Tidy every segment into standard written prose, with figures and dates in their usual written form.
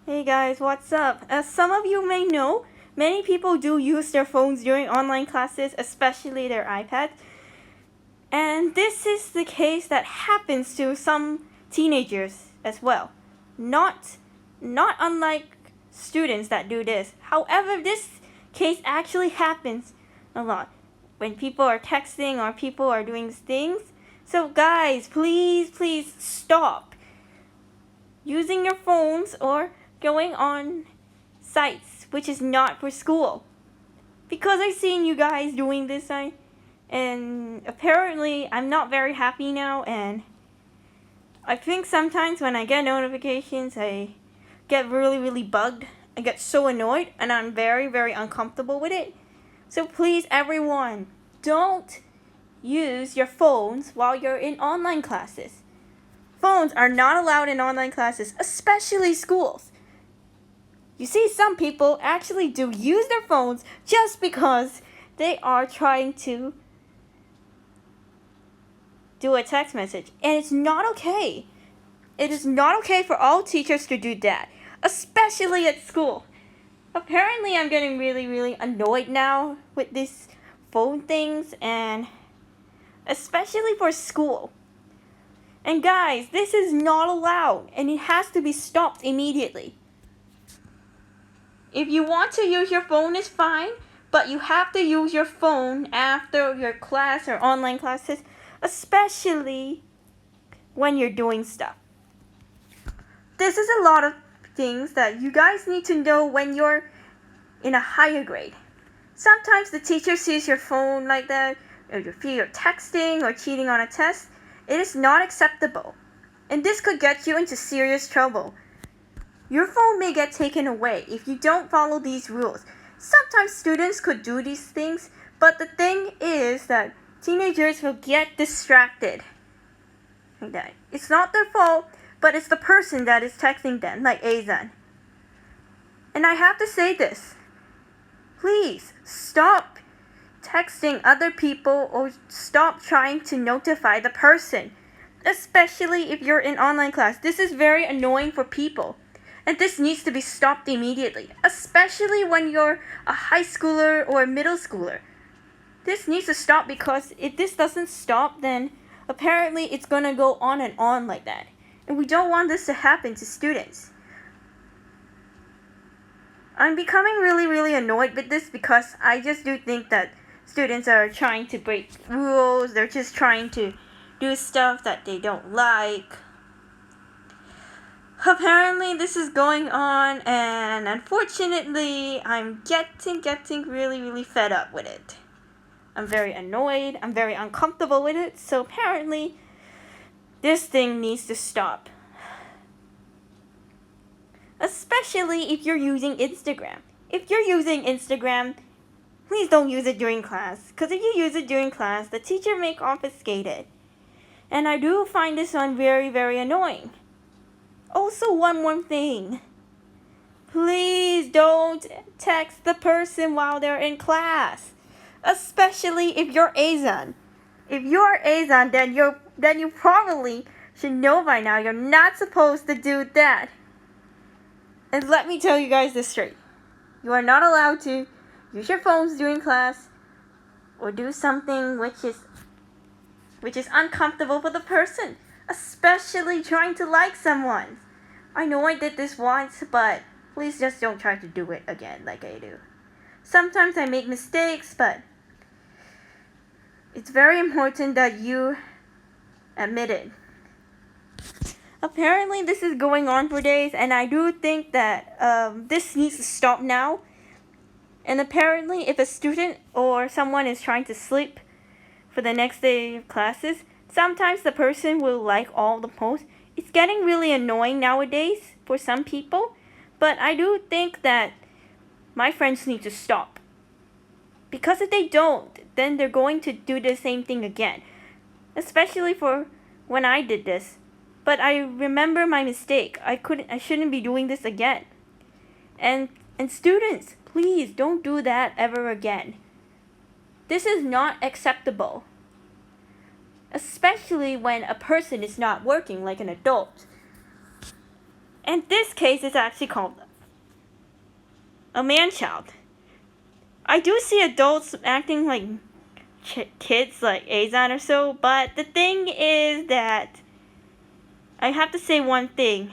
Hey guys, what's up? As some of you may know, many people do use their phones during online classes, especially their iPads. And this is the case that happens to some teenagers as well. Not unlike students that do this. However, this case actually happens a lot when people are texting or people are doing things. So guys, please stop using your phones or going on sites which is not for school. Because I've seen you guys doing this and apparently I'm not very happy now, and I think sometimes when I get notifications I get really bugged. I get so annoyed and I'm very uncomfortable with it. So please everyone, don't use your phones while you're in online classes. Phones are not allowed in online classes, especially schools. You see, some people actually do use their phones just because they are trying to do a text message. And it's not okay. It is not okay for all teachers to do that, especially at school. Apparently, I'm getting really annoyed now with these phone things, and especially for school. And guys, this is not allowed, and it has to be stopped immediately. If you want to use your phone, it's fine, but you have to use your phone after your class or online classes, especially when you're doing stuff. This is a lot of things that you guys need to know when you're in a higher grade. Sometimes the teacher sees your phone like that, or if you're texting or cheating on a test. It is not acceptable, and this could get you into serious trouble. Your phone may get taken away if you don't follow these rules. Sometimes students could do these things, but the thing is that teenagers will get distracted. Like that. It's not their fault, but it's the person that is texting them, like Azan. And I have to say this. Please stop texting other people or stop trying to notify the person, especially if you're in online class. This is very annoying for people. And this needs to be stopped immediately, especially when you're a high schooler or a middle schooler. This needs to stop, because if this doesn't stop, then apparently it's gonna go on and on like that. And we don't want this to happen to students. I'm becoming really annoyed with this, because I just do think that students are trying to break rules. They're just trying to do stuff that they don't like. Apparently this is going on, and unfortunately I'm getting really fed up with it. I'm very annoyed, I'm very uncomfortable with it, so apparently this thing needs to stop. Especially if you're using Instagram. If you're using Instagram, please don't use it during class, because if you use it during class, the teacher may confiscate it. And I do find this one very annoying. Also, one more thing. Please don't text the person while they're in class. Especially if you're Azan. If you're Azan, then you probably should know by now you're not supposed to do that. And let me tell you guys this straight. You are not allowed to use your phones during class or do something which is uncomfortable for the person, especially trying to like someone. I know I did this once, but please just don't try to do it again like I do. Sometimes I make mistakes, but it's very important that you admit it. Apparently this is going on for days, and I do think that this needs to stop now. And apparently if a student or someone is trying to sleep for the next day of classes, sometimes the person will like all the posts. It's getting really annoying nowadays for some people, but I do think that my friends need to stop. Because if they don't, then they're going to do the same thing again. Especially for when I did this. But I remember my mistake. I shouldn't be doing this again. And students, please don't do that ever again. This is not acceptable. Especially when a person is not working like an adult. In this case, it's actually called a man-child. I do see adults acting like kids, like Azan or so, but the thing is that I have to say one thing.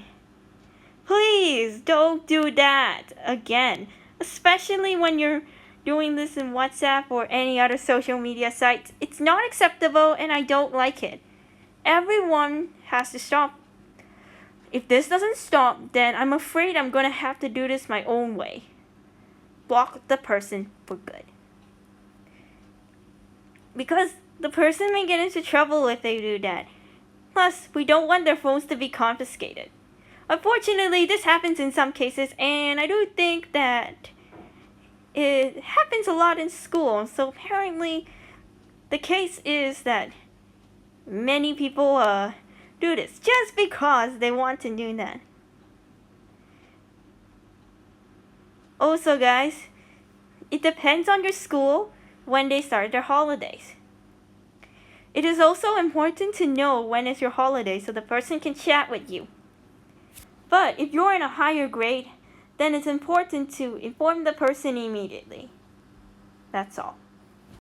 Please don't do that again, especially when you're doing this in WhatsApp or any other social media sites. It's not acceptable and I don't like it. Everyone has to stop. If this doesn't stop, then I'm afraid I'm gonna have to do this my own way. Block the person for good. Because the person may get into trouble if they do that. Plus, we don't want their phones to be confiscated. Unfortunately, this happens in some cases, and I do think that it happens a lot in school. So apparently, the case is that many people do this just because they want to do that. Also, guys, it depends on your school when they start their holidays. It is also important to know when is your holiday so the person can chat with you. But if you're in a higher grade, then it's important to inform the person immediately. That's all.